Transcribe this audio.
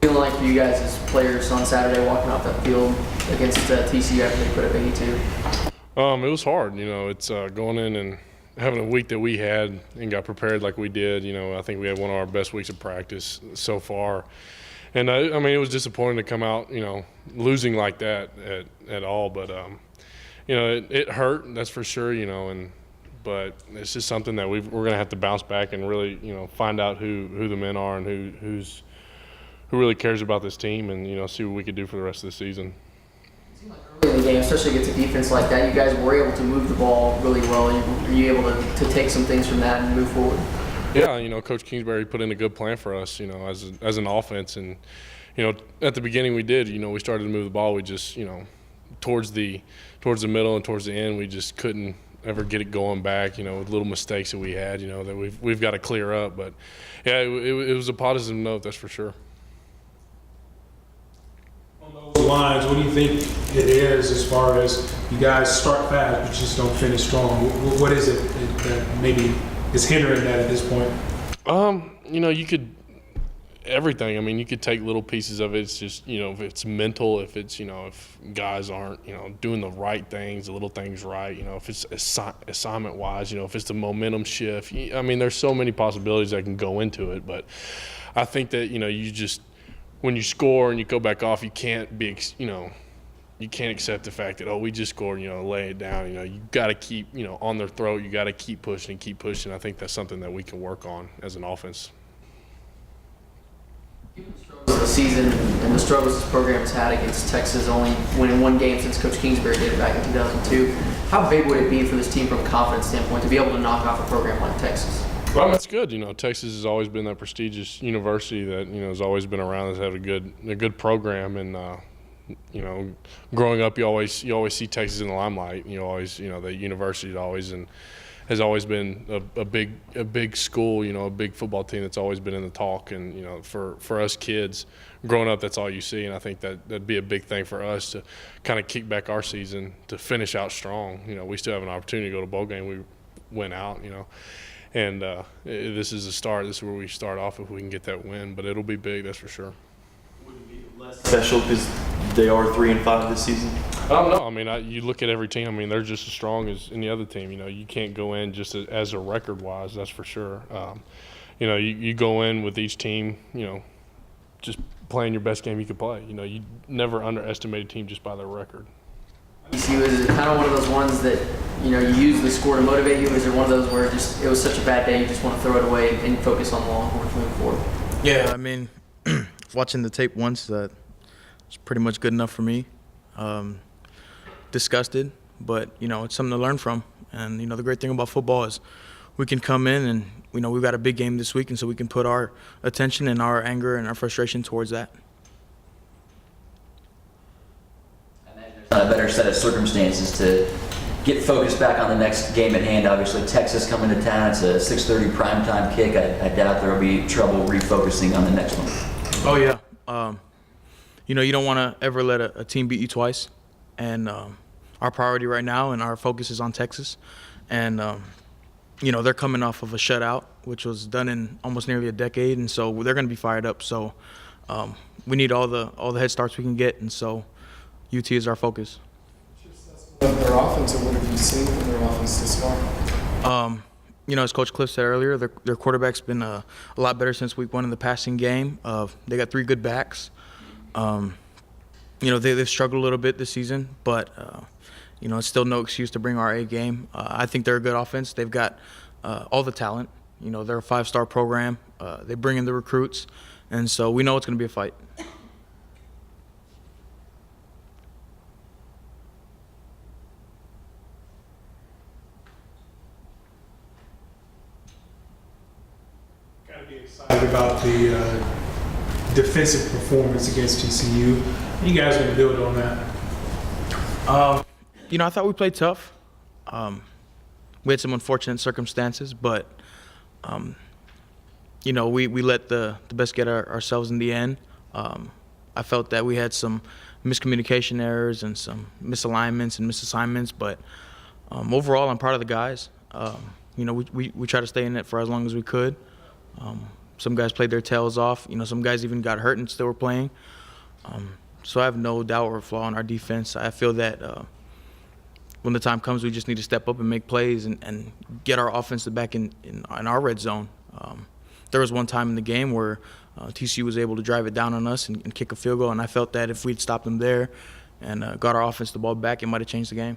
Feeling like for you guys as players on Saturday walking off that field against TCU after they put up 82? It was hard. It's going in and having a week that we had and got prepared like we did. I think we had one of our best weeks of practice so far. And, it was disappointing to come out, losing like that at all. But, it hurt, that's for sure, but it's just something that we're going to have to bounce back and really, find out who the men are and who really cares about this team and, see what we could do for the rest of the season. It seemed like early in the game, especially against a defense like that, you guys were able to move the ball really well. Are you able to take some things from that and move forward? Yeah, Coach Kingsbury put in a good plan for us, as an offense. And, at the beginning we did, we started to move the ball. We just, towards the middle and towards the end, we just couldn't ever get it going back, with little mistakes that we had, that we've got to clear up. But, yeah, it was a positive note, that's for sure. On those lines, what do you think it is as far as you guys start fast but just don't finish strong? What is it that maybe is hindering that at this point? You could everything. You could take little pieces of it. It's just, if it's mental, if it's, if guys aren't, doing the right things, the little things right, if it's assignment-wise, if it's the momentum shift. There's so many possibilities that can go into it. But I think that, you just, when you score and you go back off, you can't be, you can't accept the fact that, we just scored, lay it down. You got to keep, on their throat. You got to keep pushing and keep pushing. I think that's something that we can work on as an offense. Given the struggles of the season and the struggles this program has had against Texas, only winning one game since Coach Kingsbury did it back in 2002, how big would it be for this team from a confidence standpoint to be able to knock off a program like Texas? Well, that's good. Texas has always been that prestigious university that, has always been around, has had a good program. And, growing up, you always see Texas in the limelight. The university has always been a big school, a big football team that's always been in the talk. And, for us kids growing up, that's all you see. And I think that'd be a big thing for us to kind of kick back our season to finish out strong. We still have an opportunity to go to a bowl game. We went out, and this is a start. This is where we start off if we can get that win. But it'll be big, that's for sure. Would it be less special because they are 3-5 this season? No. You look at every team. They're just as strong as any other team. You can't go in just as a record-wise. That's for sure. You go in with each team. Just playing your best game you could play. You never underestimate a team just by their record. TCU, is it kind of one of those ones that you use the score to motivate you? Is it one of those where it was such a bad day you just want to throw it away and focus on the Longhorns moving forward? Yeah, watching the tape once, was pretty much good enough for me. Disgusted, but it's something to learn from. And the great thing about football is we can come in and we've got a big game this week, and so we can put our attention and our anger and our frustration towards that. A better set of circumstances to get focused back on the next game at hand. Obviously, Texas coming to town. It's a 6:30 primetime kick. I doubt there will be trouble refocusing on the next one. Oh, yeah. You don't want to ever let a team beat you twice. And our priority right now and our focus is on Texas. And, they're coming off of a shutout, which was done in almost nearly a decade. And so they're going to be fired up. So we need all the head starts we can get. And so UT is our focus. Of their offense, or what have you seen from their offense this far? As Coach Cliff said earlier, their quarterback's been a lot better since week one in the passing game. They got 3 good backs. They've struggled a little bit this season, but it's still no excuse to bring our A game. I think they're a good offense. They've got all the talent. They're a 5-star program. They bring in the recruits, and so we know it's going to be a fight. Excited about the defensive performance against TCU. You guys going to build on that? I thought we played tough. We had some unfortunate circumstances, but we let the best get ourselves in the end. I felt that we had some miscommunication errors and some misalignments and misassignments, but overall, I'm proud of the guys. We tried to stay in it for as long as we could. Some guys played their tails off. Some guys even got hurt and still were playing. So I have no doubt or flaw in our defense. I feel that when the time comes, we just need to step up and make plays and get our offense back in our red zone. There was one time in the game where TCU was able to drive it down on us and kick a field goal, and I felt that if we'd stopped them there and got our offense the ball back, it might have changed the game.